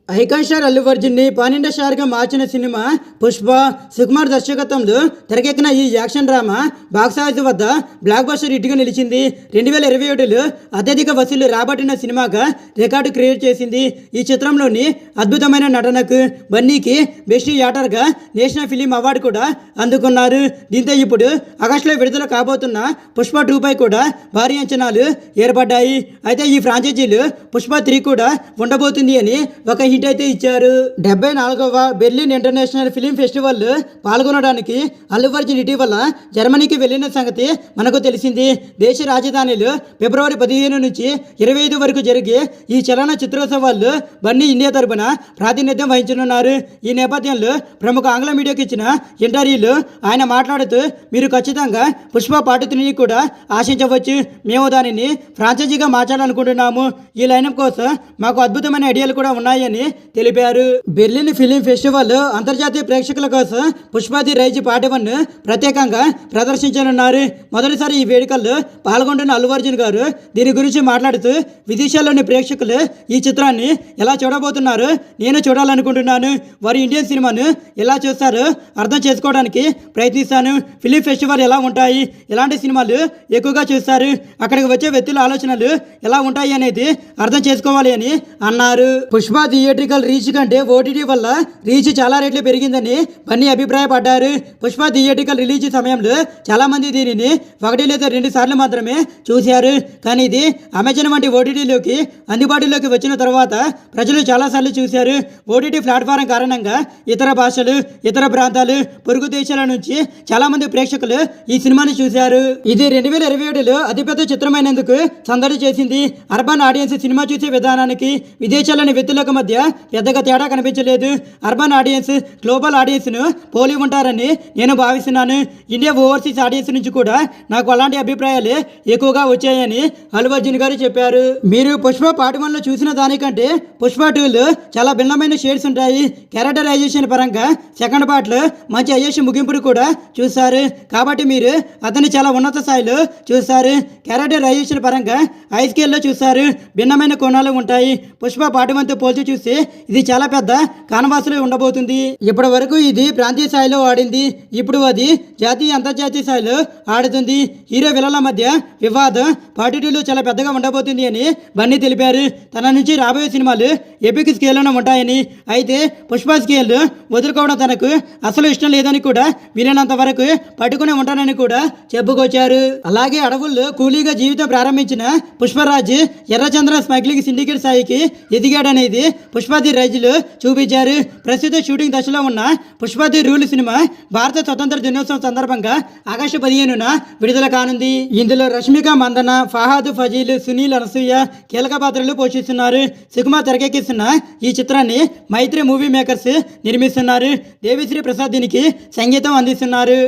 Icon star Allu అర్జున్ని పానిండ స్టార్గా మార్చిన సినిమా పుష్ప. సుకుమార్ దర్శకత్వంలో తెరకెక్కిన ఈ యాక్షన్ డ్రామా బాక్సాఫీస్ వద్ద బ్లాక్ బస్టర్ హిట్గా నిలిచింది. 2027లో అత్యధిక వసూళ్లు రాబట్టిన సినిమాగా రికార్డు క్రియేట్ చేసింది. ఈ చిత్రంలోని అద్భుతమైన నటనకు బన్నీకి బెస్ట్ యాక్టర్గా నేషనల్ ఫిలిం అవార్డు కూడా అందుకున్నారు. దీంతో ఇప్పుడు ఆగస్టులో విడుదల కాబోతున్న పుష్ప 2పై కూడా భారీ అంచనాలు ఏర్పడ్డాయి. అయితే ఈ ఫ్రాంచైజీలు పుష్ప 3 కూడా ఉండబోతుంది అని ఒక హిట్ అయితే ఇచ్చారు. 74వ బెర్లిన్ ఇంటర్నేషనల్ ఫిలిం ఫెస్టివల్ పాల్గొనడానికి అల్లు అర్జున్ ఇటీవల జర్మనీకి వెళ్లిన సంగతి మనకు తెలిసింది. దేశ రాజధానిలో ఫిబ్రవరి 15 నుంచి 25 వరకు జరిగే ఈ చలన చిత్రోత్సవాల్లో బన్నీ ఇండియా తరపున ప్రాతినిధ్యం వహించనున్నారు. ఈ నేపథ్యంలో ప్రముఖ ఆంగ్ల మీడియాకి ఇచ్చిన ఇంటర్వ్యూలో ఆయన మాట్లాడుతూ, మీరు ఖచ్చితంగా పుష్ప పార్ట్ 3 కూడా ఆశించవచ్చు. మేము దానిని ఫ్రాంచైజీగా మార్చాలనుకుంటున్నాము. ఈ లైనప్ కోసం మాకు అద్భుతమైన ఐడియాలు కూడా ఉన్నాయని తెలిపారు. బెర్లిన్ ఫిలిం ఫెస్టివల్ అంతర్జాతీయ ప్రేక్షకుల కోసం పుష్ప ది రైజ్ పార్ట్ 1 ప్రత్యేకంగా ప్రదర్శించనున్నారు. మొదటిసారి ఈ వేడుకల్లో పాల్గొంటున్న అల్లు అర్జున్ గారు దీని గురించి మాట్లాడుతూ, విదేశాల్లోని ప్రేక్షకులు ఈ చిత్రాన్ని ఎలా చూడబోతున్నారు నేను చూడాలనుకుంటున్నాను. వారి ఇండియన్ సినిమాను ఎలా చూస్తారో అర్థం చేసుకోవడానికి ప్రయత్నిస్తాను. ఫిలిం ఫెస్టివల్ ఎలా ఉంటాయి, ఎలాంటి సినిమాలు ఎక్కువగా చూస్తారు, అక్కడికి వచ్చే వ్యక్తుల ఆలోచనలు ఎలా ఉంటాయి అనేది అర్థం చేసుకోవాలి అని అన్నారు. పుష్ప థియేట్రికల్ రీచ్ కంటే ఓటీటీ వల్ల రీచ్ చాలా రెట్లు పెరిగిందని బన్నీ అభిప్రాయపడ్డారు. పుష్ప థియేట్రికల్ రిలీజ్ సమయంలో చాలా మంది దీనిని 1 లేదా 2 సార్లు మాత్రమే చూశారు. కానీ ఇది అమెజాన్ వంటి ఓటీటీలోకి అందుబాటులోకి వచ్చిన తర్వాత ప్రజలు చాలాసార్లు చూశారు. ఓటీటీ ప్లాట్ఫారం కారణంగా ఇతర భాషలు, ఇతర ప్రాంతాలు, పొరుగు దేశాల నుంచి చాలా మంది ప్రేక్షకులు ఈ సినిమాని చూశారు. ఇది 2027లో అతిపెద్ద చిత్రమైనందుకు సందడి చేసింది. అర్బన్ ఆడియన్స్ సినిమా చూసే విధానానికి విదేశాల్లోని వ్యక్తులకు మధ్య పెద్దగా తేడా కనిపించలేదు. అర్బన్ ఆడియన్స్ గ్లోబల్ ఆడియన్స్ను పోలి ఉంటారని నేను భావిస్తున్నాను. ఇండియా ఓవర్సీస్ ఆడియన్స్ నుంచి కూడా నాకు అలాంటి అభిప్రాయాలే ఎక్కువగా వచ్చాయని అల్లు అర్జున్ గారు చెప్పారు. మీరు పుష్ప పార్ట్ 1లో చూసిన దానికంటే పుష్ప 2లో చాలా భిన్నమైన షేడ్స్ ఉంటాయి. క్యారెక్టరైజేషన్ పరంగా సెకండ్ పార్ట్లో మంచి అయ్యేష్ ముగింపుడు కూడా చూస్తారు. కాబట్టి మీరు అతన్ని చాలా ఉన్నత స్థాయిలో చూస్తారు. క్యారెక్టరైజేషన్ పరంగా హై స్కేల్లో చూస్తారు. భిన్నమైన కోణాలు ఉంటాయి. పుష్ప పార్ట్ 1తో పోల్చి చూస్తే ఇది చాలా పెద్ద కాన్వాస్లో ఉండబోతుంది. ఇప్పటి వరకు ఇది ప్రాంతీయ స్థాయిలో ఆడింది. ఇప్పుడు అది జాతీయ అంతర్జాతీయ స్థాయిలో ఆడుతుంది. హీరో విలన్ల మధ్య వివాదం పార్ట్ 2లో చాలా పెద్దగా ఉండబోతుంది అని బన్నీ తెలిపారు. తన నుంచి రాబోయే సినిమాలు ఎపిక్ స్కేల్లోనే ఉంటాయని, అయితే పుష్ప స్కేల్ వదులుకోవడం తనకు అసలు ఇష్టం లేదని కూడా వీలైనంత వరకు పట్టుకుని ఉంటానని కూడా చెప్పుకొచ్చారు. అలాగే అడవుల్లో కూలీగా జీవితం ప్రారంభించిన పుష్పరాజ్ ఎర్రచంద్ర స్మగ్లింగ్ సిండికేట్ స్థాయికి ఎదిగాడనేది పుష్ప ది రైజ్లో చూపించారు. ప్రస్తుత షూటింగ్ దశలో ఉన్న పుష్ప ది రూల్ సినిమా భారత స్వతంత్ర దినోత్సవం సందర్భంగా ఆగస్టు 15న విడుదల కానుంది. ఇందులో రష్మిక మందన, ఫహాద్ ఫజీల్, సునీల్ అనసూయ కీలక పాత్రలు పోషిస్తున్నారు. సుకుమార్ తెరకెక్కిస్తున్న ఈ చిత్రాన్ని మైత్రి మూవీ మేకర్స్ నిర్మిస్తున్నారు. దేవిశ్రీ ప్రసాద్ దీనికి సంగీతం అందిస్తున్నారు.